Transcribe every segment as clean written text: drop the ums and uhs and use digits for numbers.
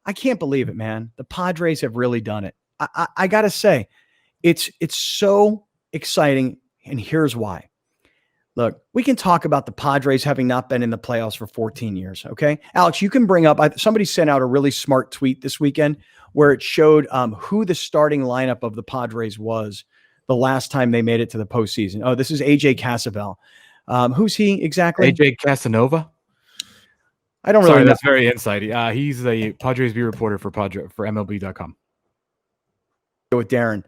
I can't believe it, man. The Padres have really done it. I got to say, it's so exciting, and here's why. Look, we can talk about the Padres having not been in the playoffs for 14 years, okay? Alex, you can bring up – somebody sent out a really smart tweet this weekend where it showed who the starting lineup of the Padres was the last time they made it to the postseason. Oh, this is AJ Casabell. Who's he exactly? AJ Casanova? I don't really know. That's very insighty. He's the Padres beat reporter for MLB.com. With Darren,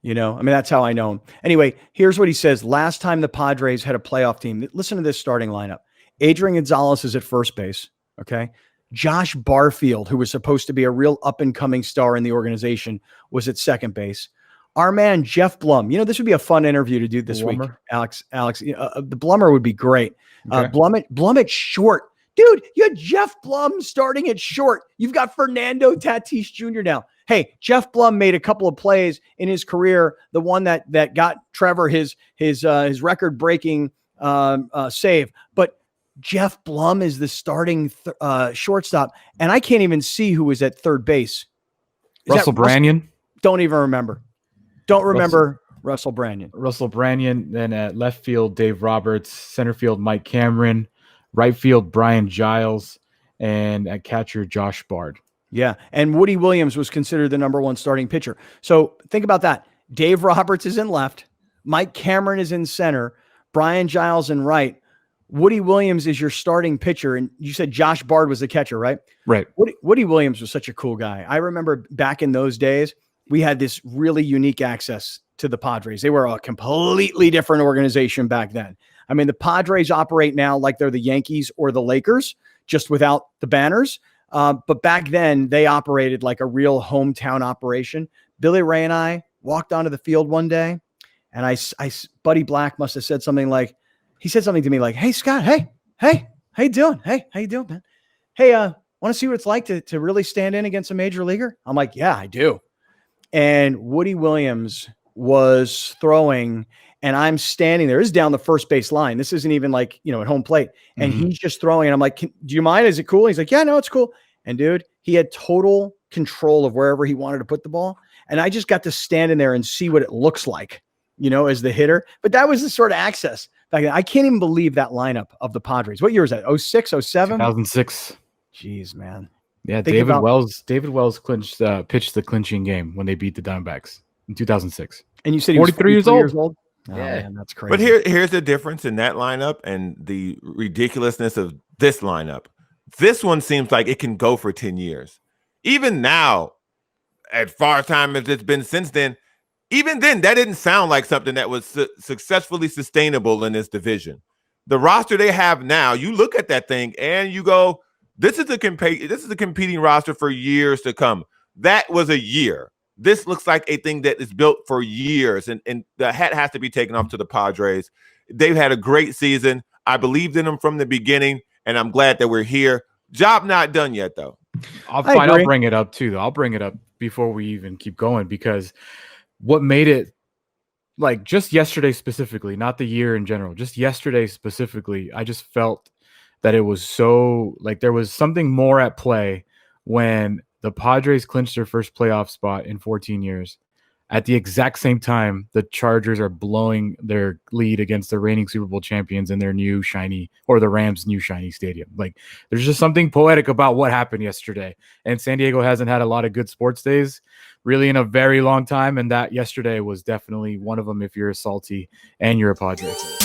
that's how I know him. Anyway, here's what he says. Last time the Padres had a playoff team, listen to this starting lineup. Adrian Gonzalez is at first base. Okay. Josh Barfield, who was supposed to be a real up and coming star in the organization, was at second base. Our man, Jeff Blum, this would be a fun interview to do this week. Alex, the Blummer would be great. Okay. Blum at short. Dude, you had Jeff Blum starting at short. You've got Fernando Tatis Jr. now. Hey, Jeff Blum made a couple of plays in his career. The one that got Trevor his record-breaking save. But Jeff Blum is the starting shortstop, and I can't even see who was at third base. Russell Branyan? Don't even remember. Don't remember Russell Branyan. Russell Branyan. Then at left field, Dave Roberts. Center field, Mike Cameron. Right field, Brian Giles. And at catcher, Josh Bard. Yeah, and Woody Williams was considered the number one starting pitcher. So think about that. Dave Roberts is in left. Mike Cameron is in center. Brian Giles in right. Woody Williams is your starting pitcher. And you said Josh Bard was the catcher, right? Right. Woody Williams was such a cool guy. I remember back in those days, we had this really unique access to the Padres. They were a completely different organization back then. I mean, the Padres operate now like they're the Yankees or the Lakers, just without the banners. But back then, they operated like a real hometown operation. Billy Ray and I walked onto the field one day, and Buddy Black must have said something like, he said something to me like, "Hey, Scott, hey, how you doing? Hey, how you doing, man? Hey, want to see what it's like to really stand in against a major leaguer?" I'm like, "Yeah, I do." And Woody Williams was throwing, and I'm standing there. This is down the first base line. This isn't even like, at home plate. And he's just throwing. And I'm like, "Do you mind? Is it cool?" He's like, "Yeah, no, it's cool." And dude, he had total control of wherever he wanted to put the ball. And I just got to stand in there and see what it looks like, as the hitter. But that was the sort of access back then. I can't even believe that lineup of the Padres. What year was that? 06, 07? 2006. Jeez, man. Yeah, David Wells pitched the clinching game when they beat the Diamondbacks in 2006. And you said he was 43 years old? Oh, yeah, man, that's crazy. But here's the difference in that lineup and the ridiculousness of this lineup. This one seems like it can go for 10 years. Even now, as far as time as it's been since then, even then, that didn't sound like something that was successfully sustainable in this division. The roster they have now, you look at that thing and you go, this is a competing roster for years to come. That was a year. This looks like a thing that is built for years, and the hat has to be taken off to the Padres. They've had a great season. I believed in them from the beginning, and I'm glad that we're here. Job not done yet, though. I'll bring it up, too, though. I'll bring it up before we even keep going, because what made it, like, just yesterday specifically, not the year in general, just yesterday specifically, I just felt that it was so, like, there was something more at play when the Padres clinched their first playoff spot in 14 years. At the exact same time, the Chargers are blowing their lead against the reigning Super Bowl champions in their the Rams' new shiny stadium. Like, there's just something poetic about what happened yesterday. And San Diego hasn't had a lot of good sports days really in a very long time. And that yesterday was definitely one of them if you're a Salty and you're a Padres fan.